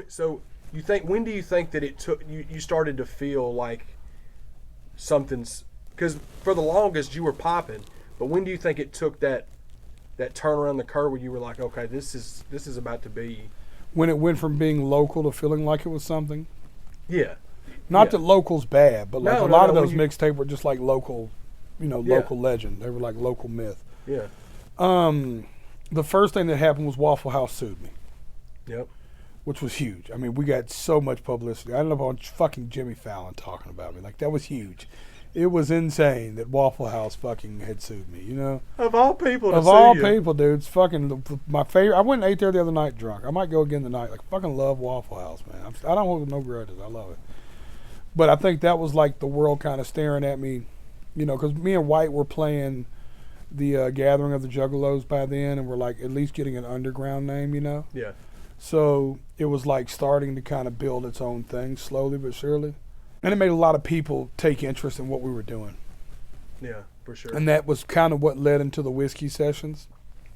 So when do you think that it took you started to feel like something's, because for the longest you were popping, but when do you think it took that turn around the curve where you were like, okay, this is about to be, when it went from being local to feeling like it was something? Yeah. Not that local's bad, but like a lot of those mixtapes were just like local, local legend. They were like local myth. Yeah. The first thing that happened was Waffle House sued me. Yep. Which was huge. I mean, we got so much publicity. I ended up on fucking Jimmy Fallon talking about me. Like, that was huge. It was insane that Waffle House fucking had sued me, Of all people to Of all people, dude. It's fucking my favorite. I went and ate there the other night drunk. I might go again tonight. Like, fucking love Waffle House, man. I don't hold no grudges. I love it. But I think that was like the world kind of staring at me, because me and White were playing the Gathering of the Juggalos by then, and we're like at least getting an underground name, Yeah. So it was like starting to kind of build its own thing slowly but surely. And it made a lot of people take interest in what we were doing. Yeah, for sure. And that was kind of what led into the whiskey sessions.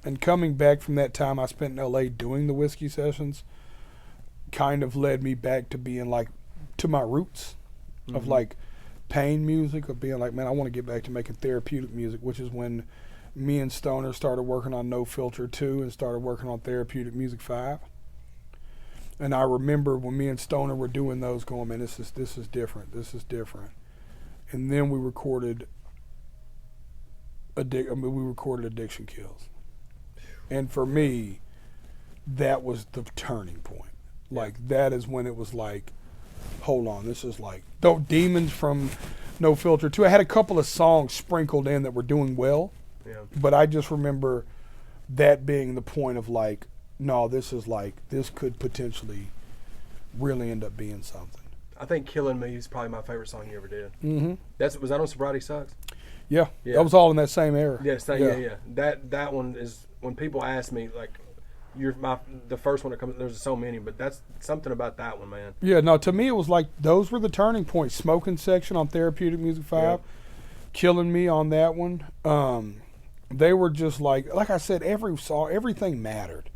And coming back from that time I spent in LA doing the whiskey sessions kind of led me back to being like, to my roots of like pain music, of being like, man, I want to get back to making therapeutic music, which is when me and Stoner started working on No Filter 2 and started working on Therapeutic Music 5. And I remember when me and Stoner were doing those, going, man, this is different. This is different. And then we recorded Addiction Kills. And for me, that was the turning point. Like, that is when it was like, hold on, this is like, though Demons from No Filter 2. I had a couple of songs sprinkled in that were doing well. Yeah. But I just remember that being the point of like, no, this could potentially really end up being something. I think Killing Me is probably my favorite song you ever did. Mm-hmm. Was that on Sobriety Sucks? Yeah. That was all in that same era. Yeah. That one is, when people ask me, like, you're the first one that comes, there's so many, but that's something about that one, man. Yeah, no, to me it was like, those were the turning points. Smoking Section on Therapeutic Music 5, Killing Me on that one. They were just like I said, every song, everything mattered.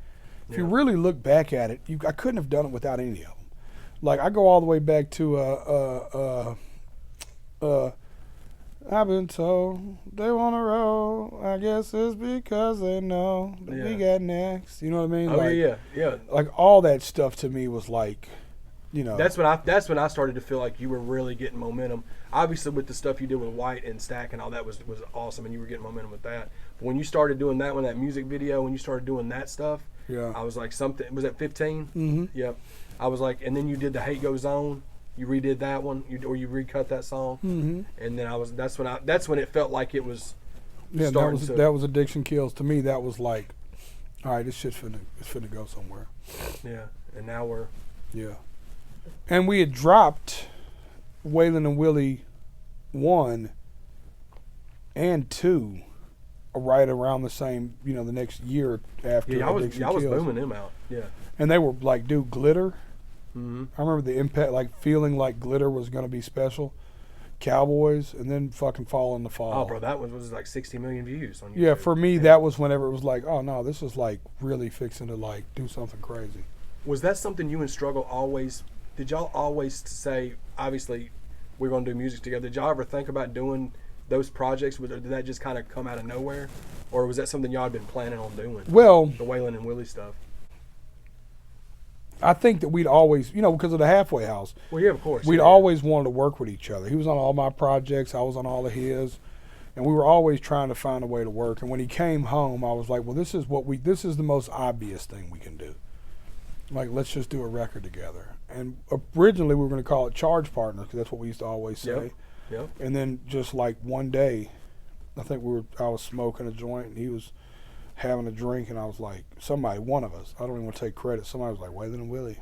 If you really look back at it, I couldn't have done it without any of them. Like, I go all the way back to I've been told they want to roll. I guess it's because they know that we got next. You know what I mean? Oh, like, yeah. Like, all that stuff to me was like, That's when I started to feel like you were really getting momentum. Obviously, with the stuff you did with White and Stack and all that was awesome, and you were getting momentum with that. But when you started doing that that music video, when you started doing that stuff, I was like, something, was that 15? Mm-hmm. Yep. I was like, and then you did The Hate Goes On. You redid that one, or you recut that song, and then that's when it felt like it was. Yeah, that was Addiction Kills. To me, that was like, all right, this shit's finna go somewhere. Yeah, and now we're. Yeah, and we had dropped Waylon Willie 1 and 2 right around the same, the next year after. Yeah, I was booming them out. Yeah, and they were like, dude, Glitter. Mm-hmm. I remember the impact, like feeling like Glitter was going to be special. Cowboys, and then fucking Fall in the Fall. Oh, bro, that one was like 60 million views on YouTube. Yeah, for me, that was whenever it was like, oh no, this is like really fixing to like do something crazy. Was that something you and Struggle always, did y'all always say, obviously, we're going to do music together? Did y'all ever think about doing those projects? Or did that just kind of come out of nowhere? Or was that something y'all had been planning on doing? Well, the Waylon and Willie stuff. I think that we'd always, because of the Halfway House. Well, yeah, of course. We'd always wanted to work with each other. He was on all my projects. I was on all of his. And we were always trying to find a way to work. And when he came home, I was like, well, this is the most obvious thing we can do. Like, let's just do a record together. And originally we were going to call it Charge Partners, because that's what we used to always say. Yep. And then just like one day, I was smoking a joint and he was having a drink, and I was like, one of us, I don't even want to take credit, somebody was like, Waylon and Willie.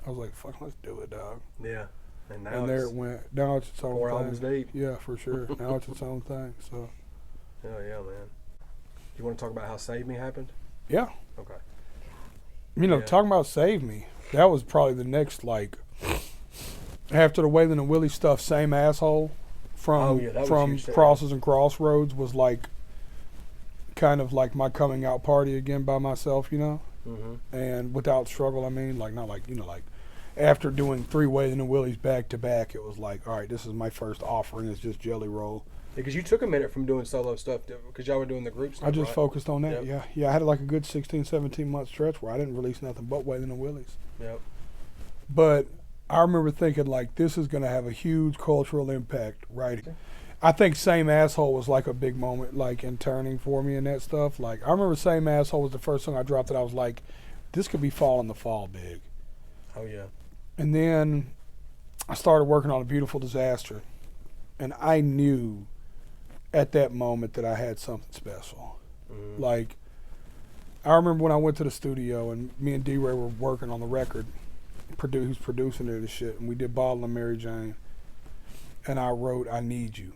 I was like, fuck, let's do it, dog. Yeah. And there it went. Now it's its own 4 thing. albums deep. Yeah, for sure. Now it's its own thing. So. Oh yeah, man. You want to talk about how Save Me happened? Yeah. Okay. Talking about Save Me, that was probably the next, like, after the Waylon and Willie stuff, Same Asshole from Crosses and Crossroads was like kind of like my coming out party again by myself, Mm-hmm. and without struggle. I mean, like, not like, like after doing 3 Waylon Willies back to back, it was like, all right, this is my first offering. It's just Jelly Roll. Because you took a minute from doing solo stuff because y'all were doing the group stuff. I just right? focused on that. Yep. Yeah, yeah. I had like a good 16, 17 month stretch where I didn't release nothing but Waylon Willies. Yep. But I remember thinking like, this is going to have a huge cultural impact, right? I think Same Asshole was like a big moment, like in turning for me and that stuff. Like I remember Same Asshole was the first song I dropped that I was like, this could be Fall in the Fall big. Oh yeah. And then I started working on A Beautiful Disaster, and I knew at that moment that I had something special. Mm-hmm. Like I remember when I went to the studio and me and D-Ray were working on the record, who's producing it and shit, and we did Bottle and Mary Jane, and I wrote I Need You.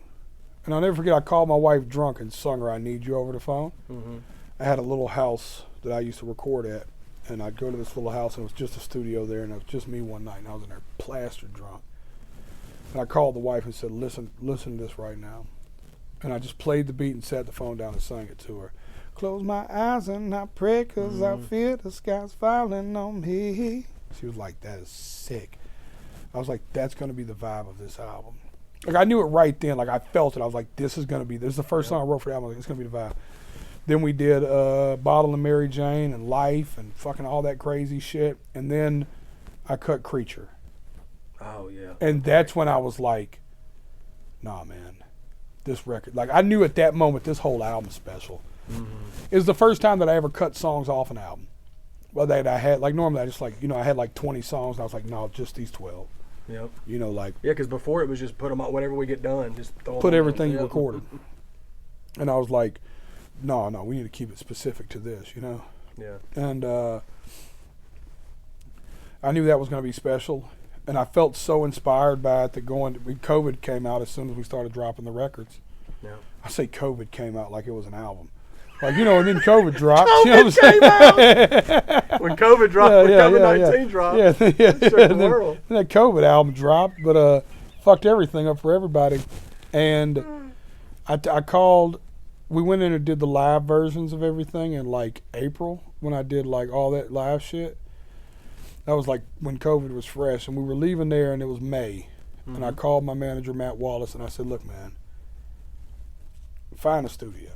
And I'll never forget, I called my wife drunk and sung her I Need You over the phone. Mm-hmm. I had a little house that I used to record at, and I'd go to this little house, and it was just a studio there, and it was just me one night, and I was in there plastered drunk. And I called the wife and said, listen to this right now. And I just played the beat and sat the phone down and sang it to her. Close my eyes and I pray, 'cause I fear the sky's falling on me. She was like, that is sick. I was like, that's going to be the vibe of this album. Like, I knew it right then. Like, I felt it. I was like, this is this is the first song I wrote for the album. Like, it's going to be the vibe. Then we did Bottle and Mary Jane and Life and fucking all that crazy shit. And then I cut Creature. Oh, yeah. And that's when I was like, nah, man, this record. Like, I knew at that moment this whole album's special. Mm-hmm. It was the first time that I ever cut songs off an album. Well, that I had, like, normally I just, like, I had like 20 songs, and I was like, no, just these 12. Yep. Like. Yeah, because before it was just put them on, whenever we get done, just throw them Put on. everything you Yep. recorded. And I was like, no, we need to keep it specific to this, Yeah. And I knew that was going to be special. And I felt so inspired by it that when COVID came out as soon as we started dropping the records. Yeah. I say COVID came out like it was an album. Like, and then COVID dropped. COVID came out! When COVID dropped, when COVID-19 dropped, yeah, it shook the world. Then that COVID album dropped, but fucked everything up for everybody. And I called, we went in and did the live versions of everything in like April when I did like all that live shit. That was like when COVID was fresh, and we were leaving there, and it was May. Mm-hmm. And I called my manager, Matt Wallace, and I said, look, man, find a studio.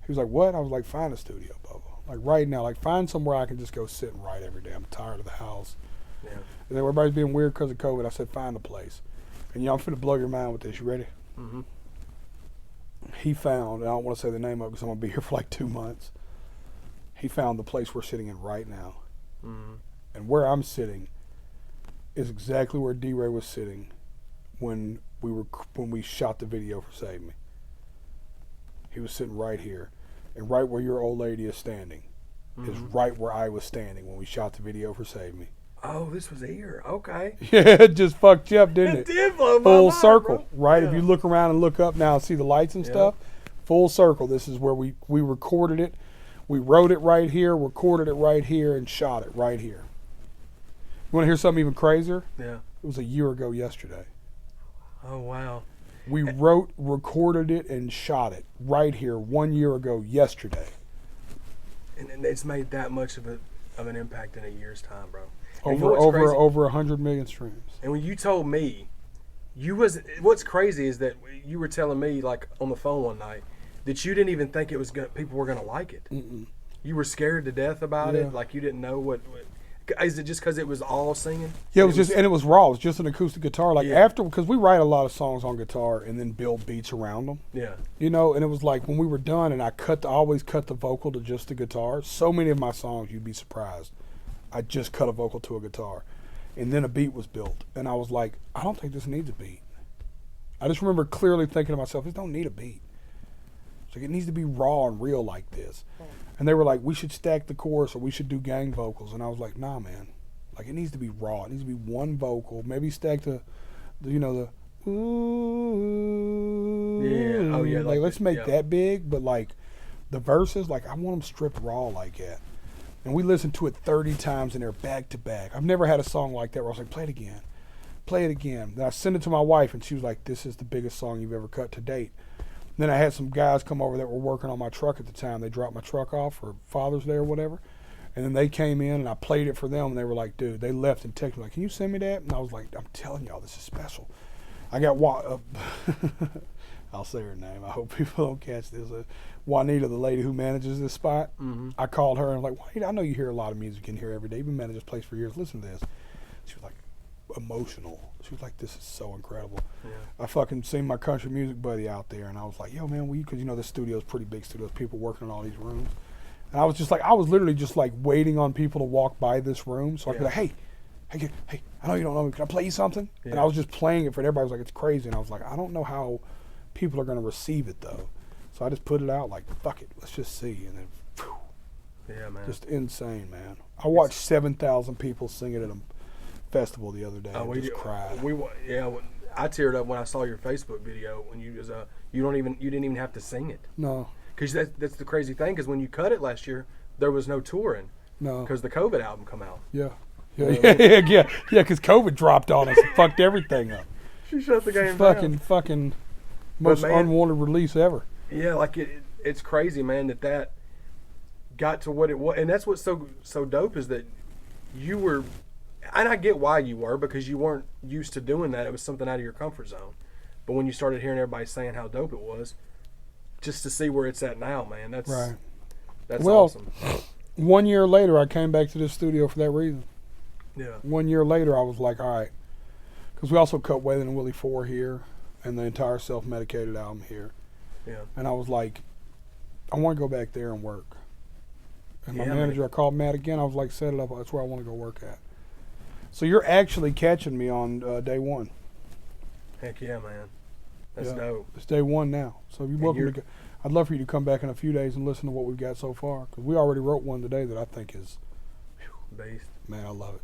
He was like, what? I was like, find a studio, Bubba. Like right now, like find somewhere I can just go sit and write every day. I'm tired of the house. Yeah. And then everybody's being weird because of COVID. I said, find a place. And I'm finna blow your mind with this. You ready? Mm-hmm. He found, and I don't want to say the name of it because I'm going to be here for like 2 months. He found the place we're sitting in right now. Mm-hmm. And where I'm sitting is exactly where D-Ray was sitting when we shot the video for Save Me. He was sitting right here. And right where your old lady is standing is right where I was standing when we shot the video for Save Me. Oh, this was here. Okay. Yeah, it just fucked you up, didn't it? It did blow my Full mind, circle, bro. right? Yeah. If you look around and look up now and see the lights and stuff, full circle. This is where we recorded it. We wrote it right here, recorded it right here, and shot it right here. You want to hear something even crazier? Yeah. It was a year ago yesterday. Oh, wow. We wrote, recorded it, and shot it right here 1 year ago yesterday. And it's made that much of an impact in a year's time, bro. Over 100 million streams. And when you told me, what's crazy is that you were telling me like on the phone one night that you didn't even think people were gonna like it. Mm-mm. You were scared to death about it, like you didn't know what. Is it just because it was all singing? Yeah, it was raw. It was just an acoustic guitar. Like Yeah. because we write a lot of songs on guitar and then build beats around them. Yeah. And it was like when we were done, and I always cut the vocal to just the guitar. So many of my songs, you'd be surprised. I just cut a vocal to a guitar, and then a beat was built, and I was like, I don't think this needs a beat. I just remember clearly thinking to myself, this don't need a beat. It's like it needs to be raw and real like this. And they were like, we should stack the chorus or we should do gang vocals. And I was like, nah, man. Like, it needs to be raw. It needs to be one vocal. Maybe stack the ooh. Yeah. Oh, yeah. Like let's make that big. But, like, the verses, like, I want them stripped raw like that. And we listened to it 30 times and they're back to back. I've never had a song like that where I was like, play it again. Play it again. Then I sent it to my wife and she was like, this is the biggest song you've ever cut to date. Then I had some guys come over that were working on my truck at the time. They dropped my truck off for Father's Day or whatever. And then they came in and I played it for them and they were like, dude, they left and texted me like, can you send me that? And I was like, I'm telling y'all, this is special. I got I'll say her name. I hope people don't catch this. Juanita, the lady who manages this spot. Mm-hmm. I called her and I'm like, Juanita, I know you hear a lot of music in here every day. You've been managing this place for years. Listen to this. She was like, emotional. She was like, this is so incredible. Yeah. I fucking seen my country music buddy out there and I was like, yo, man, because this studio's pretty big studios, people working in all these rooms. And I was just like, I was literally just like waiting on people to walk by this room so I could be like, hey, I know you don't know me. Can I play you something? Yeah. And I was just playing it for everybody. Was like, it's crazy. And I was like, I don't know how people are going to receive it though. So I just put it out like, fuck it, let's just see. And then, whew, Yeah, man. just insane, man. I watched 7,000 people sing it at a festival the other day. Oh, and just cried. I teared up when I saw your Facebook video when you didn't even have to sing it. No, Because that's the crazy thing. Because when you cut it last year, there was no touring. no. Because the COVID album come out. Yeah. Yeah, because COVID dropped on us and fucked everything up. She shut the game down. Fucking most man, unwanted release ever. Yeah, like it's crazy, man. That got to what it was, and that's what's so dope is that you were, and I get why you were, because you weren't used to doing that. It was something out of your comfort zone. But when you started hearing everybody saying how dope it was, just to see where it's at now, man, that's Right. That's Well, awesome. 1 year later, I came back to this studio for that reason. Yeah. 1 year later, I was like, all right, because we also cut Waylon Willie 4 here, and the entire self-medicated album here. Yeah. And I was like, I want to go back there and work. And my Yeah, manager, I called Matt again. I was like, set it up. That's where I want to go work at. So you're actually catching me on day one. Heck yeah, man. That's Yeah. dope. It's day one now. So you're welcome to. I'd love for you to come back in a few days and listen to what we've got so far. Because we already wrote one today that I think is, Beast. man, I love it.